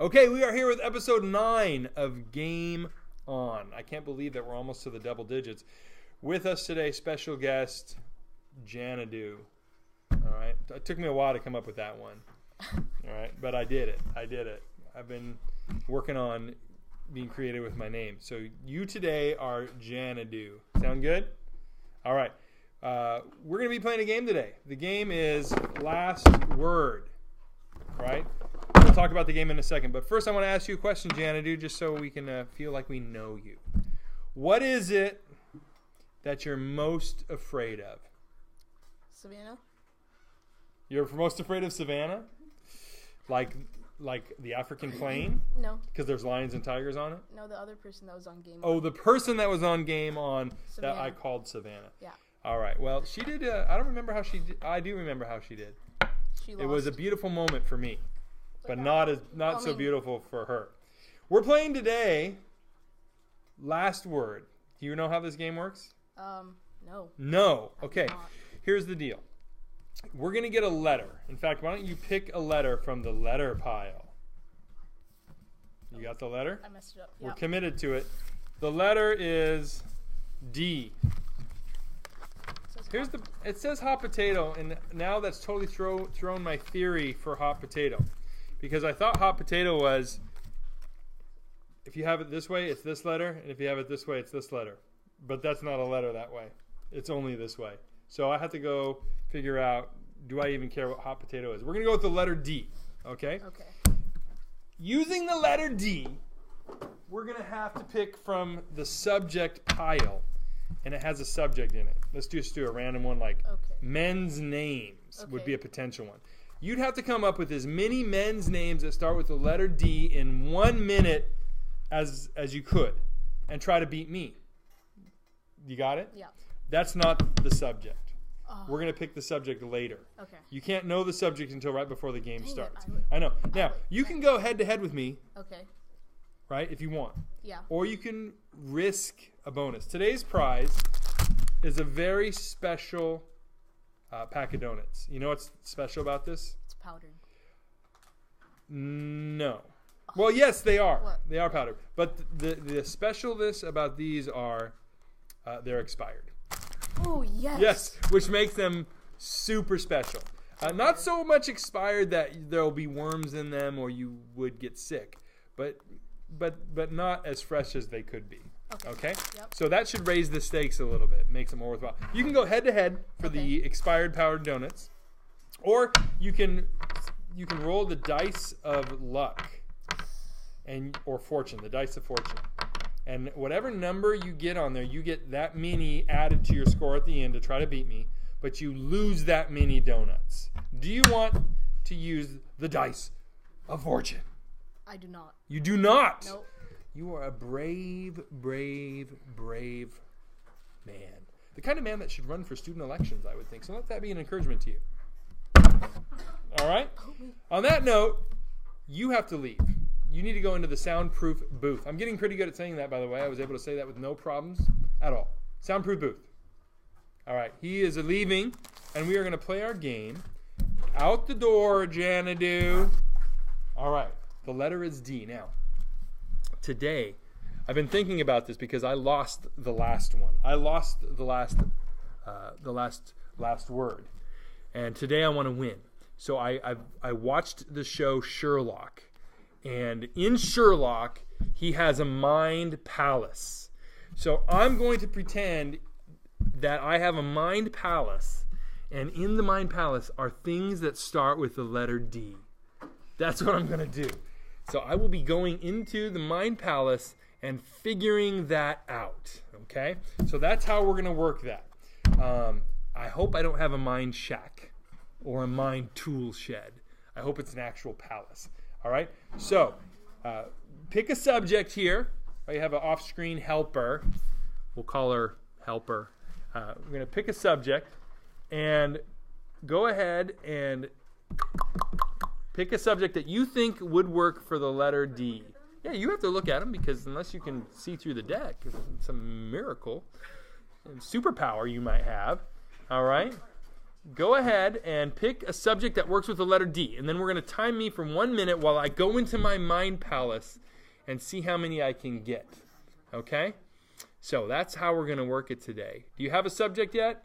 Okay, we are here with episode 9 of Game On. I can't believe that we're almost to the double digits. With us today, special guest, Janadu. All right. It took me a while to come up with that one. All right. But I did it. I've been working on being creative with my name. So you today are Janadu. Sound good? All right. We're going to be playing a game today. The game is Last Word. Right? We'll talk about the game in a second. But first I want to ask you a question, Janadu, just so we can feel like we know you. What is it that you're most afraid of? Savannah. You're most afraid of Savannah? Like the African plain? No. Because there's lions and tigers on it? No, the other person that was on Game On. Oh, the person that was on Game On Savannah. that I called Savannah. Yeah. All right. Well, she did. I don't remember how she did. I do remember how she did. She lost. It was a beautiful moment for me, but not so beautiful for her. We're playing today Last Word. Do you know how this game works? No. No. Okay. Here's the deal. We're going to get a letter. In fact, why don't you pick a letter from the letter pile? You got the letter? I messed it up. We're committed to it. The letter is D. It says hot potato, and now that's totally thrown my theory for hot potato. Because I thought hot potato was, if you have it this way, it's this letter, and if you have it this way, it's this letter. But that's not a letter that way. It's only this way. So I have to go figure out, do I even care what hot potato is? We're going to go with the letter D, okay? Okay. Using the letter D, we're going to have to pick from the subject pile, and it has a subject in it. Let's just do a random one like men's names would be a potential one. You'd have to come up with as many men's names that start with the letter D in 1 minute as you could, and try to beat me. You got it? Yeah. That's not the subject. Oh. We're going to pick the subject later. Okay. You can't know the subject until right before the game starts. I know. Now, you can go head-to-head with me. Okay. Right, if you want. Yeah. Or you can risk a bonus. Today's prize is a very special pack of donuts. You know what's special about this? It's powdered. No. Well, yes, they are. What? They are powdered. But the specialness about these are they're expired. Oh, yes. Yes, which makes them super special. Not so much expired that there'll be worms in them or you would get sick, but not as fresh as they could be. Okay? Yep. So that should raise the stakes a little bit, makes it more worthwhile. You can go head to head for the expired powdered donuts, or you can roll the dice of luck or fortune, the dice of fortune. And whatever number you get on there, you get that many added to your score at the end to try to beat me, but you lose that many donuts. Do you want to use the dice of fortune? I do not. You do not? Nope. You are a brave, brave, brave man. The kind of man that should run for student elections, I would think. So let that be an encouragement to you. All right? On that note, you have to leave. You need to go into the soundproof booth. I'm getting pretty good at saying that, by the way. I was able to say that with no problems at all. Soundproof booth. All right. He is leaving, and we are going to play our game. Out the door, Janadu. All right. The letter is D. Now, today, I've been thinking about this because I lost the last one. I lost the last word. And today I want to win. So I watched the show Sherlock. And in Sherlock, he has a mind palace. So I'm going to pretend that I have a mind palace. And in the mind palace are things that start with the letter D. That's what I'm going to do. So I will be going into the mind palace and figuring that out. Okay? So that's how we're going to work that. I hope I don't have a mind shack or a mind tool shed. I hope it's an actual palace. All right? So, pick a subject here. You have an off-screen helper. We'll call her helper. We're going to pick a subject and go ahead and pick a subject that you think would work for the letter D. Yeah, you have to look at them because unless you can see through the deck, it's a miracle. Superpower you might have. All right? go ahead and pick a subject that works with the letter D. And then we're going to time me for 1 minute while I go into my mind palace and see how many I can get. Okay? So that's how we're going to work it today. Do you have a subject yet?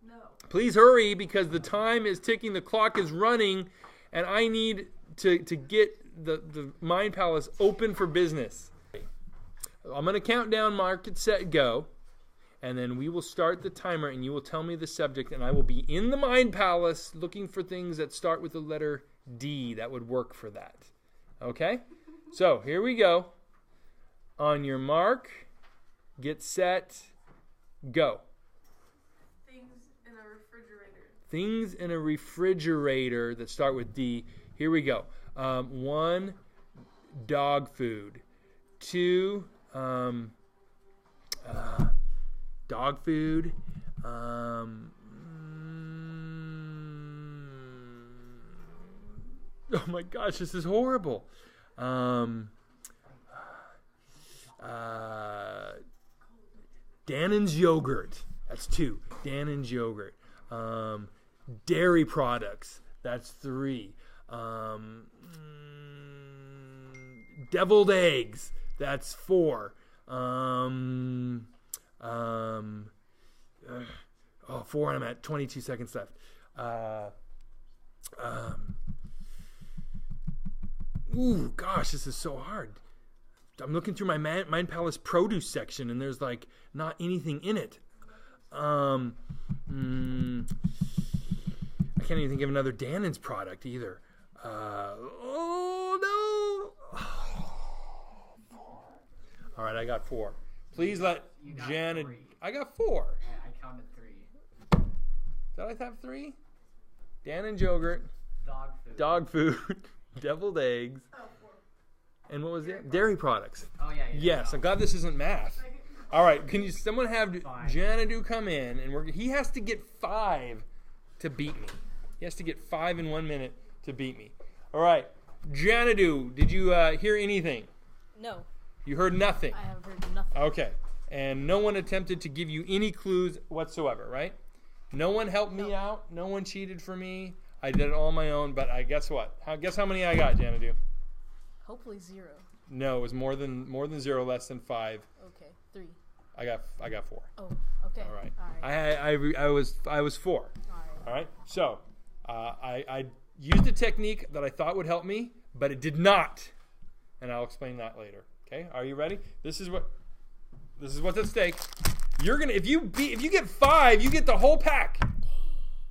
No. Please hurry because the time is ticking, the clock is running, and I need to get the mind palace open for business. I'm going to count down, mark it, set, go. And then we will start the timer, and you will tell me the subject, and I will be in the mind palace looking for things that start with the letter D that would work for that. Okay? So, here we go. On your mark, get set, go. Things in a refrigerator. Things in a refrigerator that start with D. Here we go. 1, dog food. 2, dog food. Oh my gosh, this is horrible. Dannon's yogurt. That's 2. Dannon's yogurt. Dairy products. That's 3. Deviled eggs. That's 4. 4, and I'm at 22 seconds left. Ooh, gosh, this is so hard. I'm looking through my Mind Palace produce section, and there's like not anything in it. I can't even think of another Dannon's product either. Oh no! All right, I got 4. Please let Janet. 3. I got 4. I counted 3. Did I have 3? Dannon's yogurt, Dog food. deviled eggs, Oh, 4. and what was it? Dairy products. Oh, yeah. Yes, I'm glad this isn't math. All right, can someone have Fine. Janadu come in, and he has to get 5 to beat me. He has to get 5 in 1 minute to beat me. All right, Janadu, did you hear anything? No. You heard nothing. I have heard nothing. Okay, and no one attempted to give you any clues whatsoever, right? No one helped me out. No one cheated for me. I did it all on my own, but guess what? Guess how many I got, Janadu? Hopefully 0. No, it was more than 0, less than 5. Okay, 3. I got 4. Oh, okay. All right. All right. I was 4. All right. All right. So I used a technique that I thought would help me, but it did not, and I'll explain that later. Okay. Are you ready? This is what's at stake. You're gonna if you get 5, you get the whole pack.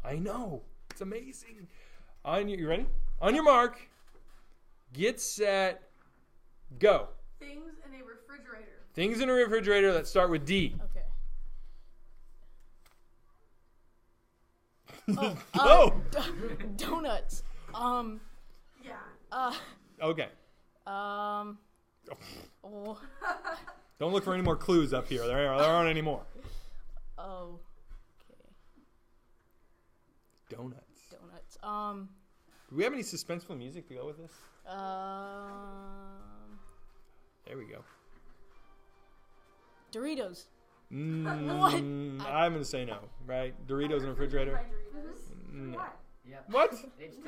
I know. It's amazing. You ready? On your mark. Get set. Go. Things in a refrigerator. Things in a refrigerator that start with D. Okay. Go. Donuts. Yeah. Okay. Oh. Don't look for any more clues up here. There aren't any more. Oh. Okay. Donuts. Donuts. Do we have any suspenseful music to go with this? There we go. Doritos. What? I'm going to say no, right? Doritos in the refrigerator? No. Yep. What? It's 2.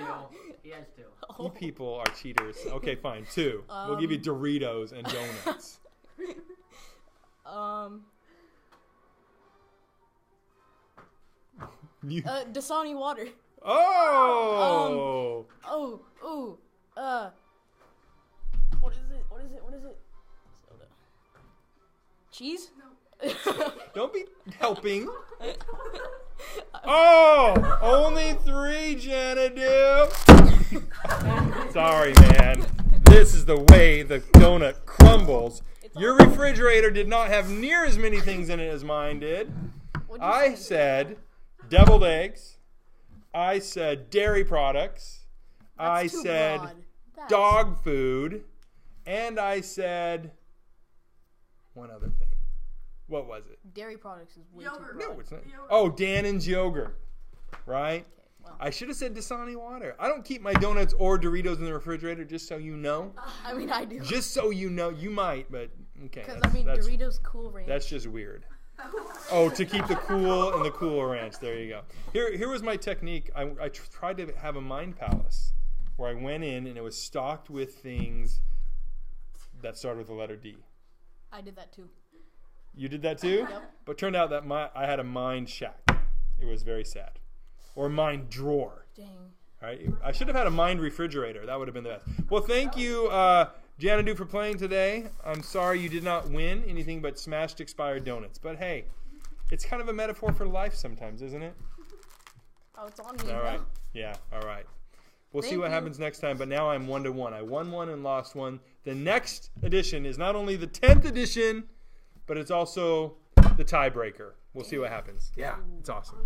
He has 2. You people are cheaters. Okay, fine. 2. We'll give you Doritos and donuts. Dasani water. Oh! What is it? Soda. Cheese? No. Don't be helping. Oh! Only 3, Janadu. Sorry, man. This is the way the donut crumbles. Your refrigerator did not have near as many things in it as mine did. I said deviled eggs. I said dairy products. I said dog food. And I said one other thing. What was it? Dairy products is way too broad. No, it's not. Oh, Dannon's yogurt. Right? Okay, well. I should have said Dasani water. I don't keep my donuts or Doritos in the refrigerator, just so you know. I mean, I do. Just so you know. You might, but okay. Because, Doritos Cool Ranch. That's just weird. Oh, to keep the cool in the Cool Ranch. There you go. Here was my technique. I tried to have a mind palace where I went in and it was stocked with things that started with the letter D. I did that too. You did that too? Yep. But turned out that I had a mind shack. It was very sad. Or mind drawer. Dang. All right. I should have had a mind refrigerator. That would have been the best. Well, thank you, Janadu, for playing today. I'm sorry you did not win anything but smashed expired donuts. But hey, it's kind of a metaphor for life sometimes, isn't it? Oh, it's on me. All right. Yeah. All right. We'll see what happens next time. But now I'm 1-1. I won one and lost one. The next edition is not only the 10th edition, but it's also the tiebreaker. We'll see what happens. Yeah, it's awesome.